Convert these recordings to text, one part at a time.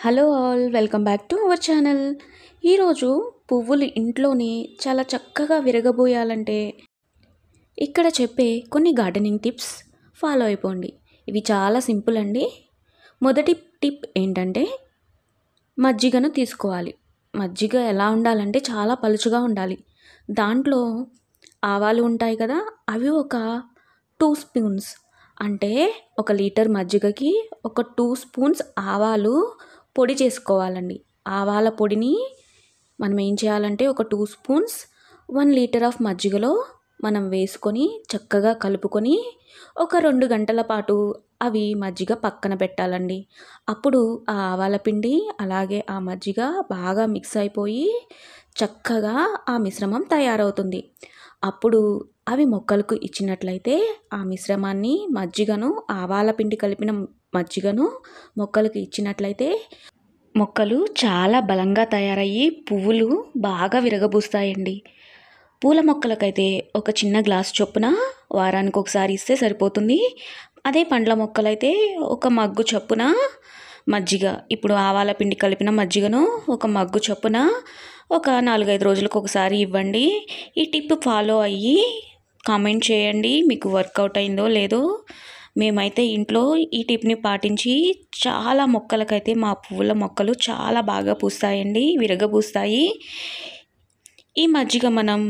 Hello all, welcome back to our channel. ఈరోజు పువ్వులు ఇంట్లోనే చాలా చక్కగా విరగబోయాలంటే ఇక్కడ చెప్పే కొన్ని గార్డెనింగ్ టిప్స్ ఫాలో అయిపోండి. ఇవి చాలా సింపుల్ అండి. మొదటి టిప్ ఏంటంటే మజ్జిగను తీసుకోవాలి. మజ్జిగ ఎలా ఉండాలంటే చాలా పలుచగా ఉండాలి. దాంట్లో ఆవాలు ఉంటాయి కదా, అవి ఒక 2 స్పూన్స్, అంటే 1 లీటర్ మజ్జిగకి ఒక 2 స్పూన్స్ ఆవాలు పొడి చేసుకోవాలండి. ఆవాల పొడిని మనం ఏం చేయాలంటే ఒక 2 స్పూన్స్ 1 లీటర్ ఆఫ్ మజ్జిగలో మనం వేసుకొని చక్కగా కలుపుకొని ఒక 2 గంటల పాటు అవి మజ్జిగ పక్కన పెట్టాలండి. అప్పుడు ఆ ఆవాల పిండి అలాగే ఆ మజ్జిగ బాగా మిక్స్ అయిపోయి చక్కగా ఆ మిశ్రమం తయారవుతుంది. అప్పుడు అవి మొక్కలకు ఇచ్చినట్లయితే ఆ మిశ్రమాన్ని మజ్జిగను ఆవాల పిండి కలిపిన మజ్జిగను మొక్కలకు ఇచ్చినట్లయితే మొక్కలు చాలా బలంగా తయారయ్యి పువ్వులు బాగా విరగబూస్తాయండి. పూల మొక్కలకైతే ఒక చిన్న గ్లాస్ చొప్పున వారానికి ఒకసారి ఇస్తే సరిపోతుంది. అదే పండ్ల మొక్కలైతే ఒక మగ్గు చొప్పున మజ్జిగ, ఇప్పుడు ఆవాల పిండి కలిపిన మజ్జిగను ఒక మగ్గు చొప్పున ఒక 4-5 రోజులకు ఒకసారి ఇవ్వండి. ఈ టిప్ ఫాలో అయ్యి కామెంట్ చేయండి మీకు వర్కౌట్ అయిందో లేదో. మేమైతే ఇంట్లో ఈ టిప్ని పాటించి చాలా మొక్కలకైతే మా పువ్వుల మొక్కలు చాలా బాగా పూస్తాయండి, విరగబూస్తాయి. ఈ మజ్జిగ మనం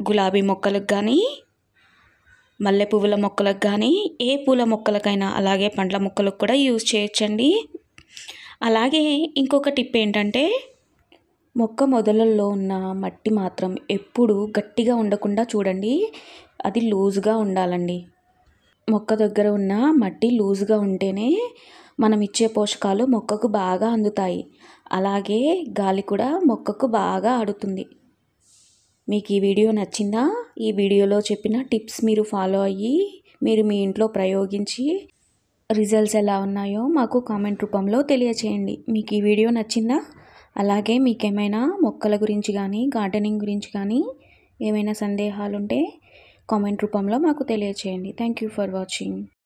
గులాబీ మొక్కలకు కానీ, మల్లె పువ్వుల మొక్కలకు కానీ, ఏ పూల మొక్కలకైనా అలాగే పండ్ల మొక్కలకు కూడా యూజ్ చేయొచ్చండి. అలాగే ఇంకొక టిప్ ఏంటంటే మొక్క మొదలల్లో ఉన్న మట్టి మాత్రం ఎప్పుడు గట్టిగా ఉండకుండా చూడండి, అది లూజ్గా ఉండాలండి. మొక్క దగ్గర ఉన్న మట్టి లూజ్గా ఉంటేనే మనం ఇచ్చే పోషకాలు మొక్కకు బాగా అందుతాయి. అలాగే గాలి కూడా మొక్కకు బాగా ఆడుతుంది. మీకు ఈ వీడియో నచ్చిందా? ఈ వీడియోలో చెప్పిన టిప్స్ మీరు ఫాలో అయ్యి మీరు మీ ఇంట్లో ప్రయోగించి రిజల్ట్స్ ఎలా ఉన్నాయో మాకు కామెంట్ రూపంలో తెలియచేయండి. మీకు ఈ వీడియో నచ్చిందా? అలాగే మీకేమైనా మొక్కల గురించి కానీ గార్డెనింగ్ గురించి కానీ ఏమైనా సందేహాలుంటే కామెంట్ రూపంలో మాకు తెలియచేయండి. Thank you for watching.